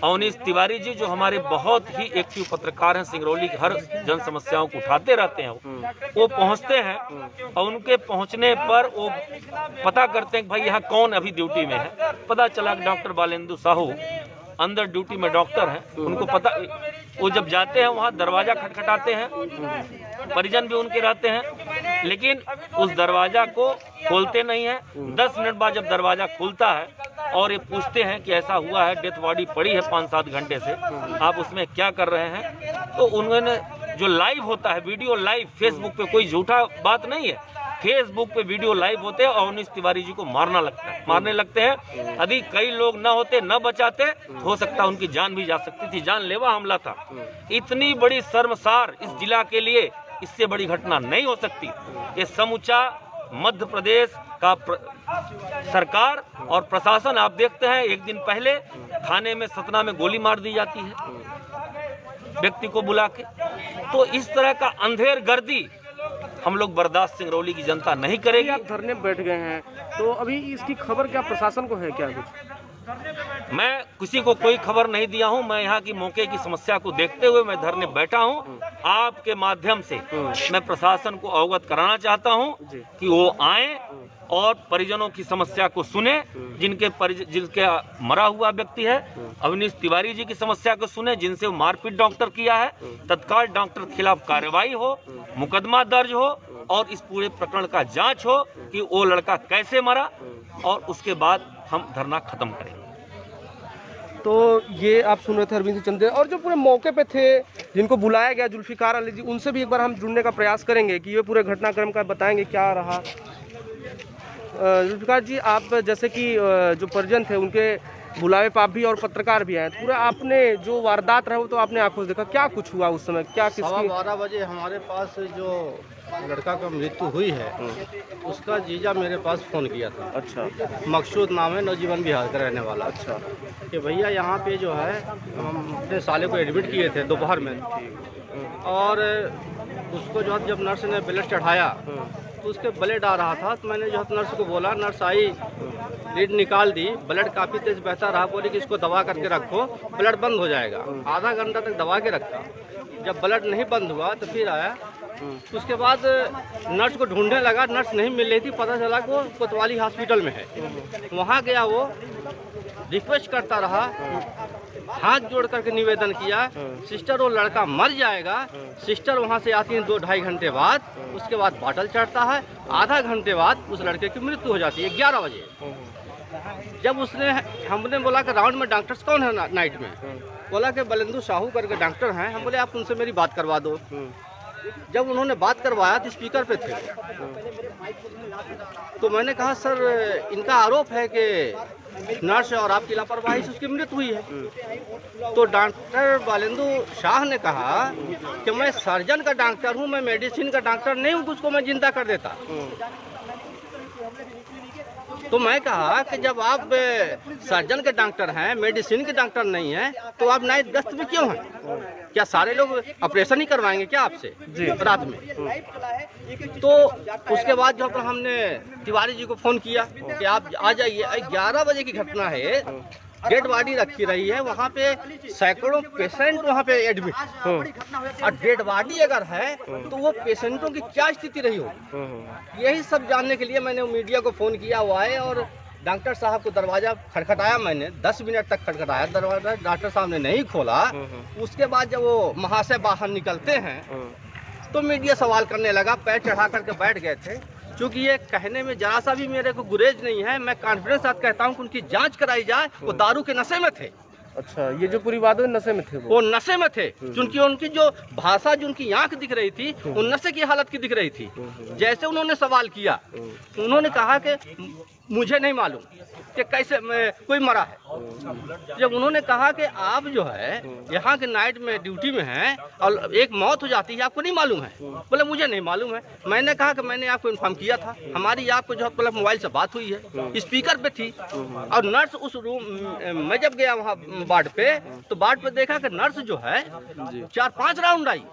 अवनीश तिवारी जी जो हमारे बहुत ही एक्टिव पत्रकार हैं, सिंगरौली की हर जन समस्याओं को उठाते रहते हैं, वो पहुंचते हैं और उनके पहुंचने पर वो पता करते हैं कि भाई यहाँ कौन अभी ड्यूटी में है। पता चला कि डॉक्टर बालेंदु साहू अंदर ड्यूटी में डॉक्टर हैं। उनको पता, वो जब जाते हैं वहाँ दरवाजा खटखटाते हैं, परिजन भी उनके रहते हैं, लेकिन उस दरवाजा को खोलते नहीं है। 10 मिनट बाद जब दरवाजा खुलता है और ये पूछते हैं कि ऐसा हुआ है, डेथ बॉडी पड़ी है 5-7 घंटे से, आप उसमें क्या कर रहे हैं? तो उन्होंने जो लाइव होता है, वीडियो लाइव, फेसबुक पे कोई झूठा बात नहीं है, फेसबुक पे वीडियो लाइव होते हैं और अवनीश तिवारी जी को मारने लगते हैं। यदि कई लोग न होते, न बचाते, हो सकता है उनकी जान भी जा सकती थी, जानलेवा हमला था। इतनी बड़ी शर्मसार इस जिला के लिए इससे बड़ी घटना नहीं हो सकती। ये समूचा मध्य प्रदेश का सरकार और प्रशासन, आप देखते हैं एक दिन पहले थाने में सतना में गोली मार दी जाती है व्यक्ति को बुला के। तो इस तरह का अंधेर गर्दी हम लोग बर्दाश्त सिंगरौली की जनता नहीं करेगी। आप धरने में बैठ गए हैं, तो अभी इसकी खबर क्या प्रशासन को है क्या कुछ? मैं किसी को कोई खबर नहीं दिया हूं। मैं यहाँ की मौके की समस्या को देखते हुए मैं धरने बैठा हूं। आपके माध्यम से मैं प्रशासन को अवगत कराना चाहता हूं कि वो आए और परिजनों की समस्या को सुने। जिनके मरा हुआ व्यक्ति है अवनीश तिवारी जी की समस्या को सुने, जिनसे वो मारपीट डॉक्टर किया है, तत्काल डॉक्टर के खिलाफ कार्रवाई हो, मुकदमा दर्ज हो और इस पूरे प्रकरण का जांच हो कि वो लड़का कैसे मरा, और उसके बाद हम धरना खत्म करेंगे। तो ये आप सुन रहे थे अरविंद चंद्र, और जो पूरे मौके पे थे जिनको बुलाया गया जुल्फिकार अली जी, उनसे भी एक बार हम जुड़ने का प्रयास करेंगे कि ये पूरे घटनाक्रम का बताएंगे क्या रहा। जुल्फिकार जी, आप जैसे कि जो परिजन थे उनके बुलावे पर आप भी और पत्रकार भी आए, पूरा आपने जो वारदात रहा वो तो आपने आंखों से देखा, क्या कुछ हुआ उस समय? क्या किसकी 12:15 बजे हमारे पास जो लड़का का मृत्यु हुई है उसका जीजा मेरे पास फ़ोन किया था। अच्छा। मकसूद नाम है, नौजीवन बिहार का रहने वाला। अच्छा। कि भैया यहाँ पे जो है हम अपने साले को एडमिट किए थे दोपहर में, और उसको जो है जब नर्स ने ब्लड चढ़ाया तो उसके ब्लड आ रहा था। तो मैंने जो है नर्स को बोला, नर्स आई, लीड निकाल दी, ब्लड काफ़ी तेज बहता रहा, बोली कि इसको दबा करके रखो, ब्लड बंद हो जाएगा। आधा घंटा तक दबा के रखा, जब ब्लड नहीं बंद हुआ तो फिर आया। उसके बाद नर्स को ढूंढने लगा, नर्स नहीं मिल रही थी, पता चला कि वो कोतवाली हॉस्पिटल में है। वहाँ गया, वो रिक्वेस्ट करता रहा, हाथ जोड़ करके निवेदन किया, सिस्टर वो लड़का मर जाएगा। सिस्टर वहाँ से आती है 2-2.5 घंटे बाद, उसके बाद बाटल चढ़ता है, आधा घंटे बाद उस लड़के की मृत्यु हो जाती है 11 बजे। जब हमने बोला कि राउंड में डॉक्टर्स कौन है नाइट में, बोला कि बालेंदु साहू करके डॉक्टर हैं। हम बोले आप उनसे मेरी बात करवा दो। जब उन्होंने बात करवाया तो स्पीकर पे थे, तो मैंने कहा सर इनका आरोप है कि नर्स और आपकी लापरवाही से उसकी मृत्यु हुई है। तो डॉक्टर बालेंदु शाह ने कहा कि मैं सर्जन का डॉक्टर हूं, मैं मेडिसिन का डॉक्टर नहीं हूं, उसको मैं जिंदा कर देता। तो मैं कहा कि जब आप सर्जन के डॉक्टर हैं, मेडिसिन के डॉक्टर नहीं हैं, तो आप नाइट गश्त में क्यों हैं? क्या सारे लोग ऑपरेशन ही करवाएंगे क्या आपसे रात में? तो उसके बाद जो हमने तिवारी जी को फ़ोन किया कि आप आ जाइए। 11 बजे की घटना है, डेड बॉडी रखी रही है वहाँ पे, सैकड़ों पेशेंट वहाँ पे एडमिट, और डेड बॉडी अगर है तो वो पेशेंटों की क्या स्थिति रही होगी, यही सब जानने के लिए मैंने मीडिया को फ़ोन किया हुआ है। और डॉक्टर साहब को दरवाज़ा खटखटाया मैंने, 10 मिनट तक खटखटाया दरवाज़ा, डॉक्टर साहब ने नहीं खोला। उसके बाद जब वो महाशय बाहर निकलते हैं तो मीडिया सवाल करने लगा, पैर चढ़ा करके बैठ गए थे। क्योंकि ये कहने में जरा सा भी मेरे को गुरेज नहीं है, मैं कॉन्फिडेंस साथ कहता हूँ कि उनकी जांच कराई जाए। वो दारू के नशे में थे। अच्छा, ये जो पूरी बात है नशे में थे, वो नशे में थे, क्योंकि उनकी जो भाषा, जो उनकी आंख दिख रही थी, वो नशे की हालत की दिख रही थी। जैसे उन्होंने सवाल किया, उन्होंने कहा कि मुझे नहीं मालूम कि कैसे कोई मरा है। जब उन्होंने कहा कि आप जो है यहाँ के नाइट में ड्यूटी में हैं और एक मौत हो जाती है, आपको नहीं मालूम है? बोले मुझे नहीं मालूम है। मैंने कहा कि मैंने आपको इन्फॉर्म किया था, हमारी आपको जो मतलब मोबाइल से बात हुई है, स्पीकर पे थी। और नर्स उस रूम, मैं जब गया वहाँ वार्ड पे, तो वार्ड पे देखा कि नर्स जो है 4-5 राउंड आई,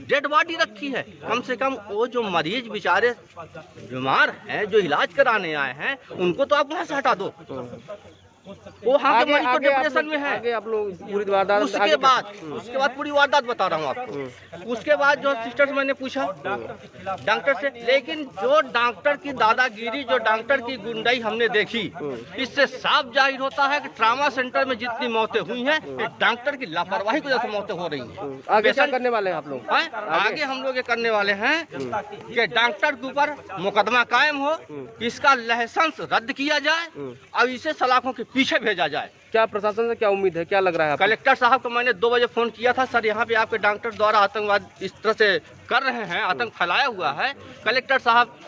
डेड बॉडी रखी है। कम से कम वो जो मरीज बेचारे बीमार हैं, जो इलाज कराने आए हैं, उनको तो आप वहाँ से हटा दो। वो हाँ के मरीज तो डिप्रेशन में है। आगे आप लोग पूरी वारदात, उसके बाद पूरी वारदात बता रहा हूँ आपको। उसके बाद जो सिस्टर से मैंने पूछा डॉक्टर से, लेकिन जो डॉक्टर की दादागिरी, जो डॉक्टर की गुंडाई हमने देखी, इससे साफ जाहिर होता है कि ट्रामा सेंटर में जितनी मौतें हुई हैं, डॉक्टर की लापरवाही की वजह से मौतें हो रही हैं। आगे क्या करने वाले हैं आप लोग? आगे हम लोग ये करने वाले हैं कि डॉक्टर के ऊपर मुकदमा कायम हो, इसका लाइसेंस रद्द किया जाए और इसे सलाखों के पीछे भेजा जाए। क्या प्रशासन से क्या उम्मीद है, क्या लग रहा है आपको? कलेक्टर साहब को मैंने 2 बजे फोन किया था, सर यहाँ पे आपके डॉक्टर द्वारा आतंकवाद इस तरह से कर रहे हैं, आतंक फैलाया हुआ है। कलेक्टर साहब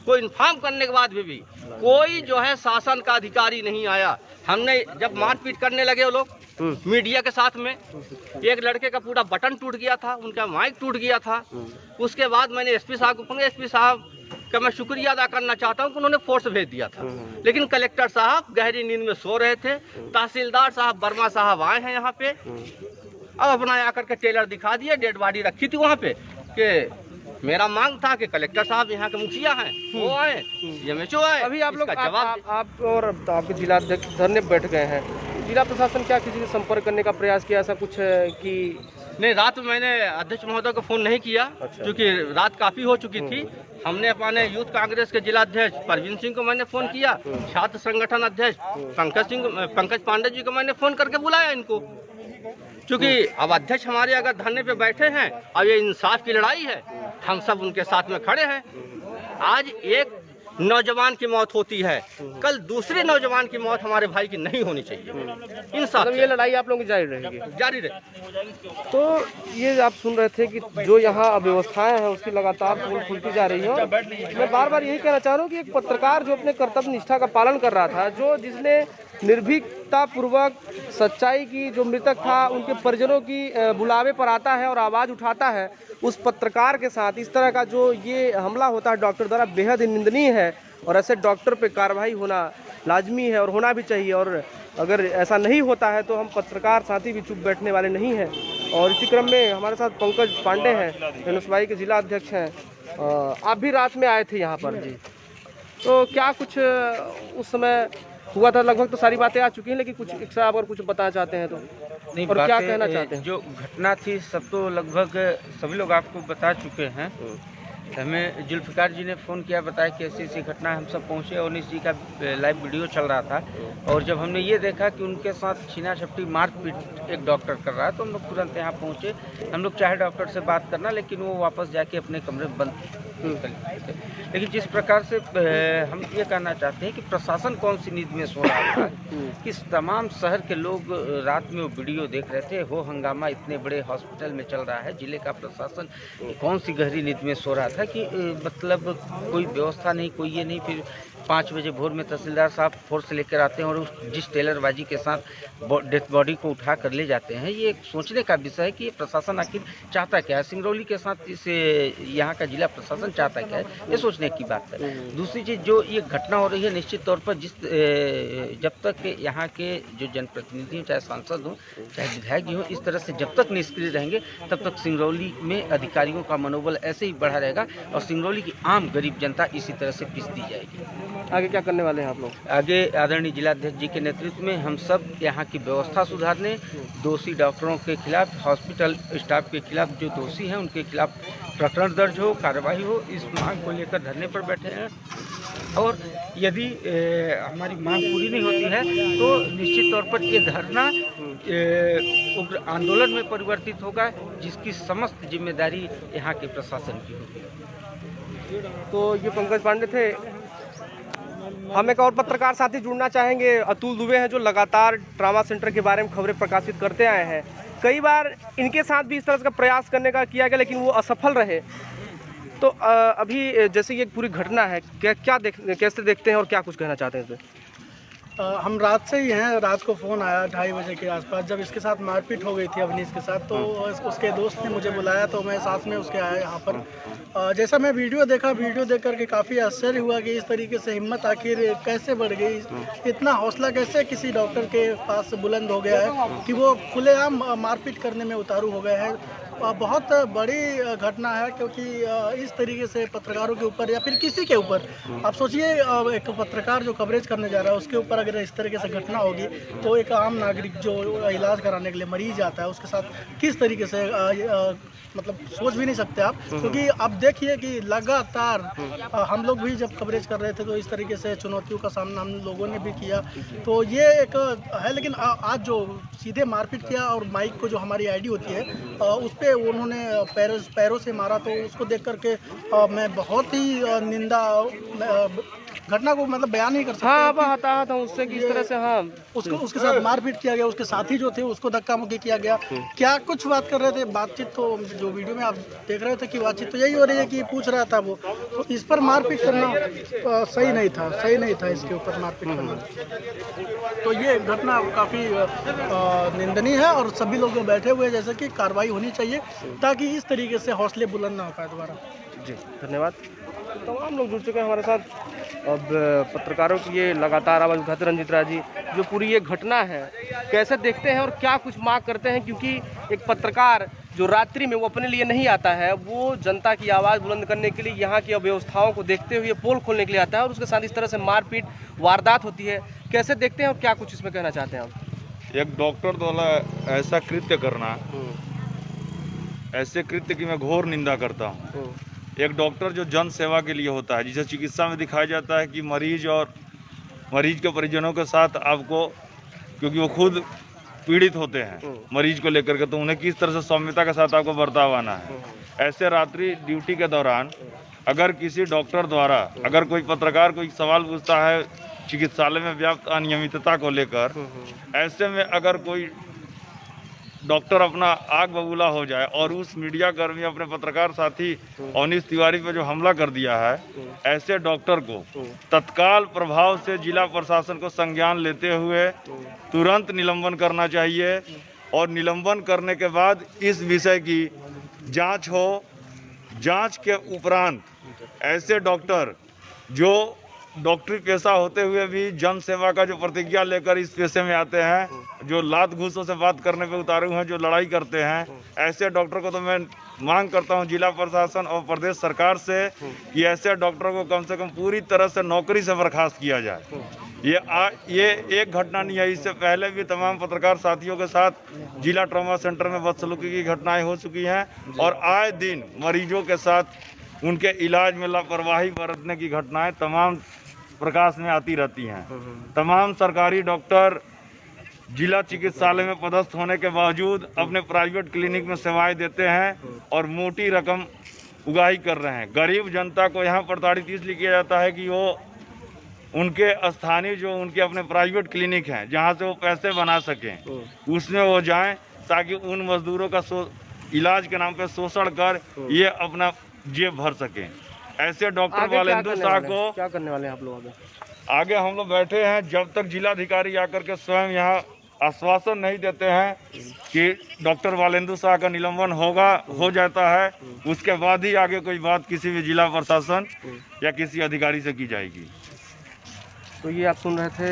को इन्फॉर्म करने के बाद भी कोई जो है शासन का अधिकारी नहीं आया। हमने जब मारपीट करने लगे वो लोग मीडिया के साथ में, एक लड़के का पूरा बटन टूट गया था, उनका माइक टूट गया था। उसके बाद मैंने एसपी साहब को, एसपी साहब का मैं शुक्रिया अदा करना चाहता हूं कि उन्होंने फोर्स भेज दिया था। लेकिन कलेक्टर साहब गहरी नींद में सो रहे थे। तहसीलदार साहब वर्मा साहब आए हैं यहाँ पे, अब अपना आकर के टेलर दिखा दिए, डेड बॉडी रखी थी वहाँ पे। कि मेरा मांग था कि कलेक्टर साहब यहाँ के मुखिया हैं, वो आए, एमएचओ आए। अभी आप लोग जवाब आप और आपके जिला अध्यक्ष धरने बैठ गए हैं, जिला प्रशासन क्या किसी से संपर्क करने का प्रयास किया, ऐसा कुछ है कि नहीं? रात में मैंने अध्यक्ष महोदय को फोन नहीं किया, क्योंकि रात काफी हो चुकी थी। हमने अपने यूथ कांग्रेस के जिला अध्यक्ष परवीन सिंह को मैंने फोन किया, छात्र संगठन अध्यक्ष पंकज पांडे जी को मैंने फोन करके बुलाया इनको, क्योंकि अब अध्यक्ष हमारे अगर धरने पे बैठे हैं और ये इंसाफ की लड़ाई है, हम सब उनके साथ में खड़े हैं। आज एक नौजवान की मौत होती है, कल दूसरे नौजवान की मौत हमारे भाई की नहीं होनी चाहिए। इंसाफ, ये लड़ाई आप लोगों की जारी रहेगी? जारी रहे। तो ये आप सुन रहे थे कि जो यहाँ अव्यवस्थाएं हैं उसकी लगातार खुलती जा रही है। मैं बार बार यही कहना चाह रहा हूँ कि एक पत्रकार जो अपने कर्तव्य निष्ठा का पालन कर रहा था, जिसने निर्भीकता पूर्वक सच्चाई की, जो मृतक था उनके परिजनों की बुलावे पर आता है और आवाज़ उठाता है, उस पत्रकार के साथ इस तरह का जो ये हमला होता है डॉक्टर द्वारा, बेहद ही निंदनीय है। और ऐसे डॉक्टर पे कार्रवाई होना लाजमी है और होना भी चाहिए। और अगर ऐसा नहीं होता है तो हम पत्रकार साथी भी चुप बैठने वाले नहीं हैं। और इसी क्रम में हमारे साथ पंकज पांडे हैं, एनएसवाई के जिला अध्यक्ष हैं। आप भी रात में आए थे यहाँ पर जी, तो क्या कुछ उस समय हुआ था? लगभग तो सारी बातें आ चुकी हैं, लेकिन कुछ एक्स्ट्रा आप और कुछ बताना चाहते हैं तो? नहीं, और क्या कहना चाहते हैं? जो घटना थी सब तो लगभग सभी लोग आपको बता चुके हैं। हमें जुल्फिकार जी ने फ़ोन किया, बताया कि ऐसी ऐसी घटना, हम सब पहुँचे। अवनीश जी का लाइव वीडियो चल रहा था और जब हमने ये देखा कि उनके साथ छीना झपटी मारपीट एक डॉक्टर कर रहा है, तो हम लोग तुरंत यहाँ पहुँचे। हम लोग चाहे डॉक्टर से बात करना, लेकिन वो वापस जाके अपने कमरे में बंद थे। लेकिन जिस प्रकार से हम ये कहना चाहते हैं कि प्रशासन कौन सी नींद में सो रहा था, कि तमाम शहर के लोग रात में वो वीडियो देख रहे थे। हो हंगामा इतने बड़े हॉस्पिटल में चल रहा है, जिले का प्रशासन कौन सी गहरी नींद में सो रहा था कि मतलब कोई व्यवस्था नहीं, कोई ये नहीं। फिर 5 बजे भोर में तहसीलदार साहब फोर्स लेकर आते हैं और उस जिस टेलरबाजी के साथ डेथ बॉडी को उठा कर ले जाते हैं, ये सोचने का विषय है कि प्रशासन आखिर चाहता क्या है। सिंगरौली के साथ इस यहाँ का जिला प्रशासन चाहता क्या है, ये सोचने की बात है। दूसरी चीज़, जो ये घटना हो रही है, निश्चित तौर पर जब तक यहाँ के जो जनप्रतिनिधि हों, चाहे सांसद हों, चाहे विधायक जी हों, इस तरह से जब तक निष्क्रिय रहेंगे, तब तक सिंगरौली में अधिकारियों का मनोबल ऐसे ही बढ़ा रहेगा और सिंगरौली की आम गरीब जनता इसी तरह से पिसती जाएगी। आगे क्या करने वाले हैं आप लोग? आगे आदरणीय जिलाध्यक्ष जी के नेतृत्व में हम सब यहाँ की व्यवस्था सुधारने, दोषी डॉक्टरों के खिलाफ, हॉस्पिटल स्टाफ के खिलाफ जो दोषी हैं उनके खिलाफ प्रकरण दर्ज हो, कार्रवाई हो, इस मांग को लेकर धरने पर बैठे हैं। और यदि हमारी मांग पूरी नहीं होती है तो निश्चित तौर पर ये धरना उग्र आंदोलन में परिवर्तित होगा, जिसकी समस्त जिम्मेदारी यहाँ के प्रशासन की होगी। तो ये पंकज पांडे थे। हम एक और पत्रकार साथी जुड़ना चाहेंगे, अतुल दुबे हैं, जो लगातार ट्रामा सेंटर के बारे में खबरें प्रकाशित करते आए हैं। कई बार इनके साथ भी इस तरह का प्रयास करने का किया गया, लेकिन वो असफल रहे। तो अभी जैसे ये पूरी घटना है, कैसे देखते हैं और क्या कुछ कहना चाहते हैं इस पे? हम रात से ही हैं। रात को फ़ोन आया 2:30 बजे के आसपास, जब इसके साथ मारपीट हो गई थी अवनीश के साथ, तो उसके दोस्त ने मुझे बुलाया, तो मैं साथ में उसके आया यहाँ पर। जैसा मैं वीडियो देखा, वीडियो देख करके काफ़ी आश्चर्य हुआ कि इस तरीके से हिम्मत आखिर कैसे बढ़ गई, इतना हौसला कैसे किसी डॉक्टर के पास बुलंद हो गया है कि वो खुलेआम मारपीट करने में उतारू हो गए हैं। बहुत बड़ी घटना है, क्योंकि इस तरीके से पत्रकारों के ऊपर या फिर किसी के ऊपर, आप सोचिए एक पत्रकार जो कवरेज करने जा रहा है उसके ऊपर अगर इस तरीके से घटना होगी, तो एक आम नागरिक जो इलाज कराने के लिए मरीज आता है उसके साथ किस तरीके से मतलब सोच भी नहीं सकते आप। क्योंकि अब देखिए कि लगातार हम लोग भी जब कवरेज कर रहे थे तो इस तरीके से चुनौतियों का सामना हम लोगों ने भी किया, तो ये एक है। लेकिन आज जो सीधे मारपीट किया और माइक को जो हमारी आईडी होती है उस पे उन्होंने पैरों से मारा, तो उसको देख करके मैं बहुत ही निंदा घटना को मतलब बयान नहीं कर सकता। हाँ, था उससे कि इस तरह से उसके साथ मारपीट किया गया, उसके साथी जो थे उसको धक्का मुक्की किया गया। क्या कुछ बात कर रहे थे, बातचीत तो जो वीडियो में आप देख रहे थे कि बातचीत तो यही हो रही है कि पूछ रहा था वो, तो इस पर मारपीट करना सही नहीं था इसके ऊपर मारपीट करना। तो ये घटना काफ़ी निंदनीय है और सभी लोग जो बैठे हुए हैं जैसे कि कार्रवाई होनी चाहिए ताकि इस तरीके से हौसले बुलंद ना हो पाए दोबारा। जी धन्यवाद। तमाम लोग जुड़ चुके हैं हमारे साथ। अब पत्रकारों की ये लगातार आवाज़ उठाते रंजीत राज जी, जो पूरी ये घटना है कैसे देखते हैं और क्या कुछ मांग करते हैं, क्योंकि एक पत्रकार जो रात्रि में वो अपने लिए नहीं आता है, वो जनता की आवाज़ बुलंद करने के लिए यहाँ की अव्यवस्थाओं को देखते हुए पोल खोलने के लिए आता है और उसके साथ इस तरह से मारपीट वारदात होती है। कैसे देखते हैं और क्या कुछ इसमें कहना चाहते हैं आप? एक डॉक्टर द्वारा ऐसा कृत्य करना, ऐसे कृत्य की मैं घोर निंदा करता हूँ। एक डॉक्टर जो जन सेवा के लिए होता है, जिसे चिकित्सा में दिखाया जाता है कि मरीज और मरीज के परिजनों के साथ आपको, क्योंकि वो खुद पीड़ित होते हैं मरीज को लेकर के, तो उन्हें किस तरह से सौम्यता के साथ आपको बर्ताव आना है। ऐसे रात्रि ड्यूटी के दौरान अगर किसी डॉक्टर द्वारा अगर कोई पत्रकार कोई सवाल पूछता है चिकित्सालय में व्याप्त अनियमितता को लेकर, ऐसे में अगर कोई डॉक्टर अपना आग बबूला हो जाए और उस मीडिया कर्मी अपने पत्रकार साथी अवनीश तिवारी पर जो हमला कर दिया है, ऐसे डॉक्टर को तत्काल प्रभाव से जिला प्रशासन को संज्ञान लेते हुए तुरंत निलंबन करना चाहिए और निलंबन करने के बाद इस विषय की जांच हो। जांच के उपरांत ऐसे डॉक्टर जो डॉक्टरी पेशा होते हुए भी जन सेवा का जो प्रतिज्ञा लेकर इस पेशे में आते हैं, जो लात घूसों से बात करने पे उतारे हुए हैं, जो लड़ाई करते हैं, ऐसे डॉक्टर को तो मैं मांग करता हूं जिला प्रशासन और प्रदेश सरकार से कि ऐसे डॉक्टरों को कम से कम पूरी तरह से नौकरी से बर्खास्त किया जाए। ये एक घटना नहीं है, इससे पहले भी तमाम पत्रकार साथियों के साथ जिला ट्रॉमा सेंटर में बदसलूकी की घटनाएं हो चुकी हैं और आए दिन मरीजों के साथ उनके इलाज में लापरवाही बरतने की घटनाएं तमाम प्रकाश में आती रहती हैं। तमाम सरकारी डॉक्टर जिला चिकित्सालय में पदस्थ होने के बावजूद अपने प्राइवेट क्लिनिक में सेवाएं देते हैं और मोटी रकम उगाही कर रहे हैं। गरीब जनता को यहाँ प्रताड़ित इसलिए किया जाता है कि वो उनके स्थानीय जो उनके अपने प्राइवेट क्लिनिक हैं जहाँ से वो पैसे बना सकें, उसमें वो जाएं ताकि उन मजदूरों का इलाज के नाम पे शोषण कर ये अपना जेब भर सकें। ऐसे डॉक्टर वालेंदु शाह को क्या करने वाले हैं आप लोग? आगे हम लोग बैठे हैं जब तक जिलाधिकारी आकर के स्वयं यहाँ आश्वासन नहीं देते हैं कि डॉक्टर वालेंदु शाह का निलंबन हो जाता है, उसके बाद ही आगे कोई बात किसी भी जिला प्रशासन या किसी अधिकारी से की जाएगी। तो ये आप सुन रहे थे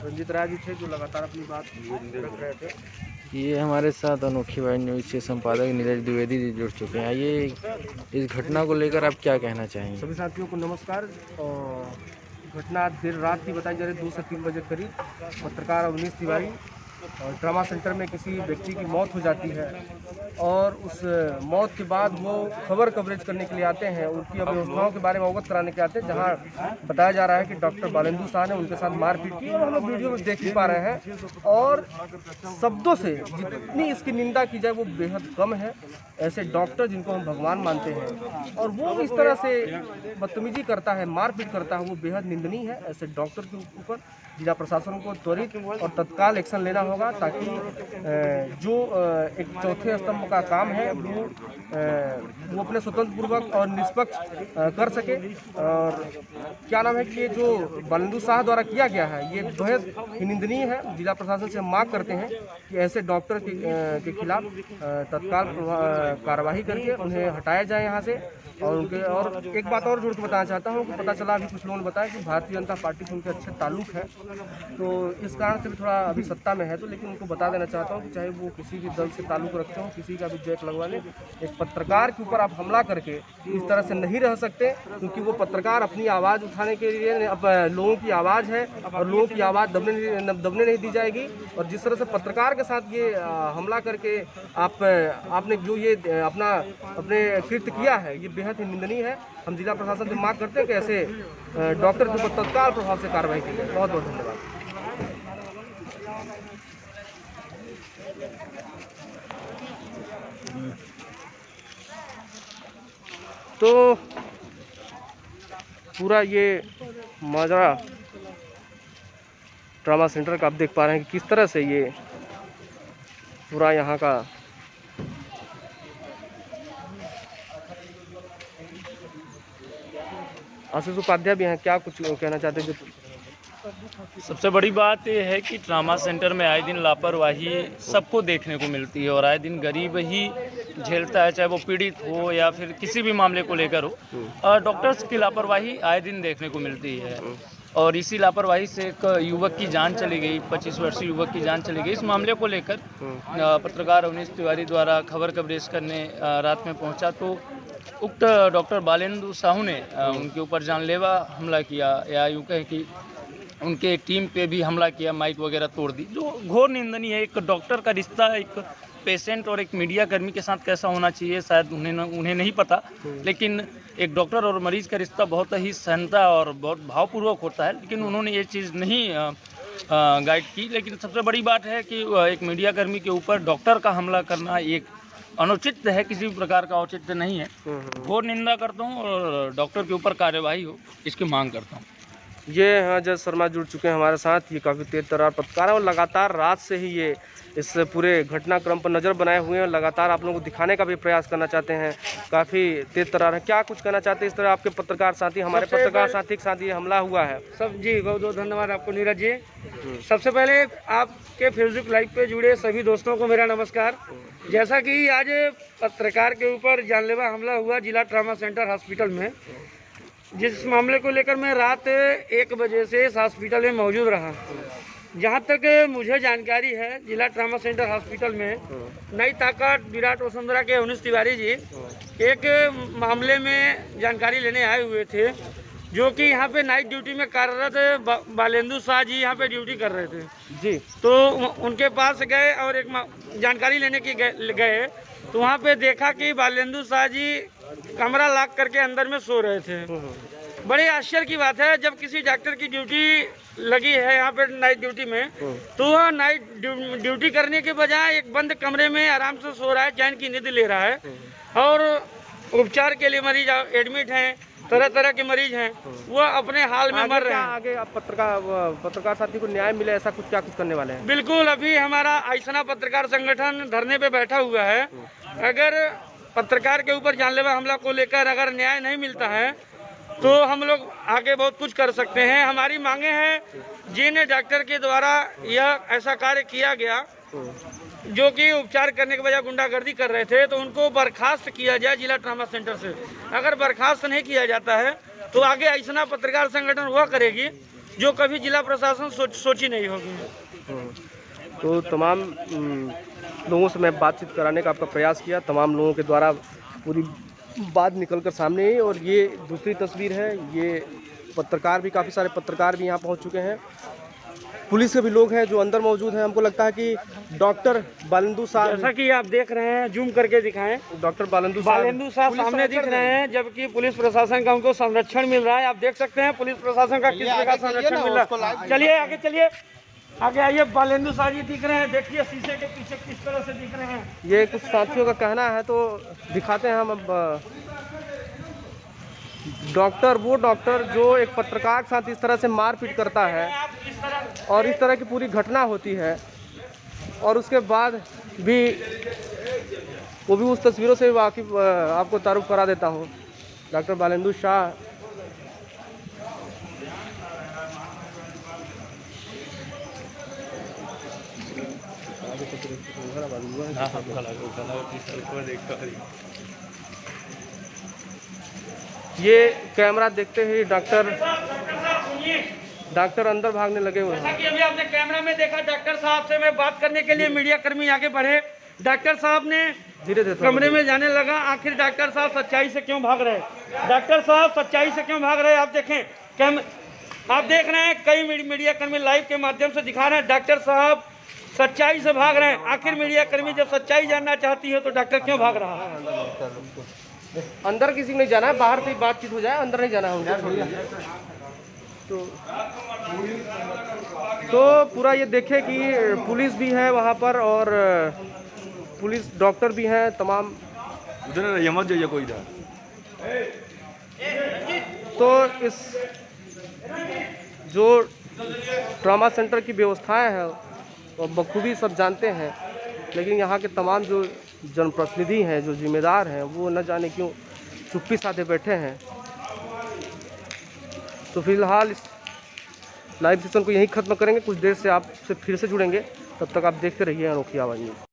रंजीत राज जी थे जो लगातार अपनी बात रख रहे थे। ये हमारे साथ अनोखी वाहिनी न्यूज़ के संपादक नीरज द्विवेदी जी जुड़ चुके हैं। आइए इस घटना को लेकर आप क्या कहना चाहेंगे? सभी साथियों को नमस्कार। घटना देर रात की बताई जा रही 2 से 3 बजे करीब पत्रकार अवनीश तिवारी ट्रामा सेंटर में किसी व्यक्ति की मौत हो जाती है और उस मौत के बाद वो खबर कवरेज करने के लिए आते हैं, उनकी अव्यवस्थाओं के बारे में अवगत कराने के आते हैं, जहां बताया जा रहा है कि डॉक्टर वालेंदु शाह ने उनके साथ मारपीट की। हम लोग वीडियो में देख ही पा रहे हैं और शब्दों से जितनी इसकी निंदा की जाए वो बेहद कम है। ऐसे डॉक्टर जिनको हम भगवान मानते हैं और वो इस तरह से बदतमीजी करता है, मारपीट करता है, वो बेहद निंदनीय है। ऐसे डॉक्टर के ऊपर जिला प्रशासन को त्वरित और तत्काल एक्शन लेना होगा, ताकि जो एक चौथे स्तंभ का काम है वो अपने स्वतंत्र पूर्वक और निष्पक्ष कर सके। और क्या नाम है कि ये जो बालेंदु शाह द्वारा किया गया है ये बेहद निंदनीय है। जिला प्रशासन से मांग करते हैं कि ऐसे डॉक्टर के खिलाफ तत्काल कार्रवाई करके उन्हें हटाया जाए यहाँ से। और एक बात और जोड़ के बताना चाहता हूँ कि पता चला अभी कुछ लोगों ने बताया कि भारतीय जनता पार्टी से उनके अच्छे ताल्लुक हैं, तो इस कारण से भी थोड़ा अभी सत्ता में है। तो लेकिन उनको बता देना चाहता हूँ कि चाहे वो किसी भी दल से ताल्लुक रखते हो, किसी का भी जैक लगवा ले, एक पत्रकार के ऊपर आप हमला करके इस तरह से नहीं रह सकते, क्योंकि वो पत्रकार अपनी आवाज़ उठाने के लिए लोगों की आवाज़ है और लोगों की आवाज़ दबने नहीं दी जाएगी। और जिस तरह से पत्रकार के साथ ये हमला करके आपने जो ये अपने कृत्य किया है ये बेहद ही निंदनीय है। हम जिला प्रशासन से मांग करते हैं कि ऐसे डॉक्टर के ऊपर तत्काल प्रभाव से कार्रवाई की जाए। बहुत बहुत धन्यवाद। तो पूरा ये माजरा ट्रामा सेंटर का आप देख पा रहे हैं कि किस तरह से ये पूरा यहाँ का आशीष उपाध्याय भी हैं, क्या कुछ कहना चाहते हैं? सबसे बड़ी बात यह है कि ट्रामा सेंटर में आए दिन लापरवाही सबको देखने को मिलती है और आए दिन गरीब ही झेलता है, चाहे वो पीड़ित हो या फिर किसी भी मामले को लेकर हो। और डॉक्टर्स की लापरवाही आए दिन देखने को मिलती है और इसी लापरवाही से एक युवक की जान चली गई, 25 वर्षीय युवक की जान चली गई। इस मामले को लेकर पत्रकार अवनीश तिवारी द्वारा खबर कवरेज करने रात में पहुंचा तो उक्त डॉक्टर बालेंदु साहू ने उनके ऊपर जानलेवा हमला किया, या यूँ कहें कि उनके टीम पे भी हमला किया, माइक वगैरह तोड़ दी, जो घोर निंदनीय है। एक डॉक्टर का रिश्ता एक पेशेंट और एक मीडिया कर्मी के साथ कैसा होना चाहिए शायद उन्हें नहीं पता, लेकिन एक डॉक्टर और मरीज का रिश्ता बहुत ही सहनता और बहुत भावपूर्वक होता है, लेकिन उन्होंने ये चीज़ नहीं गाइड की। लेकिन सबसे बड़ी बात है कि एक मीडिया कर्मी के ऊपर डॉक्टर का हमला करना एक अनुचित है, किसी भी प्रकार का औचित्य नहीं है। घोर निंदा करता हूँ और डॉक्टर के ऊपर कार्यवाही हो इसकी मांग करता हूँ। ये अजय शर्मा जुड़ चुके हैं हमारे साथ, ये काफ़ी तेज तर्रार पत्रकार है और लगातार रात से ही ये इस पूरे घटनाक्रम पर नज़र बनाए हुए हैं। लगातार आप लोगों को दिखाने का भी प्रयास करना चाहते हैं, काफ़ी तेज तर्रार है। क्या कुछ कहना चाहते हैं इस तरह आपके पत्रकार साथी, हमारे पत्रकार साथी के साथ ये हमला हुआ है? सब जी बहुत बहुत धन्यवाद आपको नीरज जी। सबसे पहले आपके फेसबुक लाइव पे जुड़े सभी दोस्तों को मेरा नमस्कार। जैसा कि आज पत्रकार के ऊपर जानलेवा हमला हुआ जिला ट्रामा सेंटर हॉस्पिटल में, जिस मामले को लेकर मैं रात 1 बजे से इस हॉस्पिटल में मौजूद रहा। जहां तक मुझे जानकारी है, जिला ट्रामा सेंटर हॉस्पिटल में नई ताकत विराट वसुंधरा के अवनीश तिवारी जी एक मामले में जानकारी लेने आए हुए थे, जो कि यहाँ पे नाइट ड्यूटी में कार्यरत बालेंदु शाह जी यहाँ पे ड्यूटी कर रहे थे जी। तो उनके पास गए और एक जानकारी लेने की गए तो वहाँ पे देखा कि बालेंदु शाह जी कमरा लॉक करके अंदर में सो रहे थे। बड़े आश्चर्य की बात है, जब किसी डॉक्टर की ड्यूटी लगी है यहाँ पे नाइट ड्यूटी में, तो वह नाइट ड्यूटी करने के बजाय एक बंद कमरे में आराम से सो रहा है, चैन की नींद ले रहा है। और उपचार के लिए मरीज एडमिट हैं, तरह तरह के मरीज हैं, वो अपने हाल में मर रहे हैं। आगे आप पत्रकार साथी को न्याय मिले ऐसा कुछ क्या कुछ करने वाले हैं? बिल्कुल, अभी हमारा आइसना पत्रकार संगठन धरने पे बैठा हुआ है। अगर पत्रकार के ऊपर जानलेवा हमला को लेकर अगर न्याय नहीं मिलता है तो हम लोग आगे बहुत कुछ कर सकते हैं। हमारी मांगे हैं, जिन डॉक्टर के द्वारा यह ऐसा कार्य किया गया, जो कि उपचार करने के बजाय गुंडागर्दी कर रहे थे, तो उनको बर्खास्त किया जाए जिला ट्रामा सेंटर से। अगर बर्खास्त नहीं किया जाता है तो आगे ऐसा पत्रकार संगठन हुआ करेगी जो कभी जिला प्रशासन सोची नहीं होगी। तो तमाम लोगों से मैं बातचीत कराने का आपका प्रयास किया, तमाम लोगों के द्वारा पूरी बात निकलकर सामने आई। और ये दूसरी तस्वीर है, ये पत्रकार भी, काफ़ी सारे पत्रकार भी यहाँ पहुँच चुके हैं, पुलिस के भी लोग हैं जो अंदर मौजूद हैं। हमको लगता है कि डॉक्टर बालेंदु शाह, जैसा कि आप देख रहे हैं, जूम करके दिखाएं, डॉक्टर बालेंदु शाह सामने दिख रहे हैं, जबकि पुलिस प्रशासन का उनको संरक्षण मिल रहा है। आप देख सकते हैं पुलिस प्रशासन का किस तरह का संरक्षण मिल रहा है। चलिए आगे, चलिए आगे आइए। बालेंदु शाह जी दिख रहे हैं, देखिए शीशे के पीछे किस तरह से दिख रहे हैं। ये कुछ साथियों का कहना है, तो दिखाते हैं हम अब। डॉक्टर, वो डॉक्टर जो एक पत्रकार के साथ इस तरह से मारपीट करता है और इस तरह की पूरी घटना होती है, और उसके बाद भी वो भी उस तस्वीरों से वाकिफ आपको तारुफ करा देता हूँ। डॉक्टर बालेंदु शाह ये कैमरा देखते ही डॉक्टर अंदर भागने लगे हुए हैं। कि अभी आपने कैमरा में देखा, डॉक्टर साहब से मैं बात करने के लिए मीडिया कर्मी आगे बढ़े। डॉक्टर साहब ने धीरे धीरे कमरे में जाने लगा। आखिर डॉक्टर साहब सच्चाई से क्यों भाग रहे? डॉक्टर साहब सच्चाई से क्यों भाग रहे? आप देखें, आप देख रहे हैं, कई मीडिया कर्मी लाइव के माध्यम से दिखा रहे हैं डॉक्टर साहब सच्चाई से भाग रहे हैं। आखिर मीडिया कर्मी जब सच्चाई जानना चाहती है तो डॉक्टर क्यों भाग रहा है? अंदर किसी को नहीं जाना है, बाहर से ही बातचीत हो जाए, अंदर नहीं जाना है उनको। तो पूरा ये देखे कि पुलिस भी है वहाँ पर और पुलिस डॉक्टर भी हैं तमाम। उधर यमत जाइए कोई इधर। तो इस जो ट्रॉमा सेंटर की व्यवस्थाएं हैं वो बखूबी सब जानते हैं, लेकिन यहाँ के तमाम जो जनप्रतिनिधि हैं, जो जिम्मेदार हैं, वो न जाने क्यों चुप्पी साधे बैठे हैं। तो फिलहाल इस लाइव सेशन को यहीं ख़त्म करेंगे। कुछ देर से आपसे फिर से जुड़ेंगे, तब तक आप देखते रहिए अनोखी आवाज़ न्यूज़।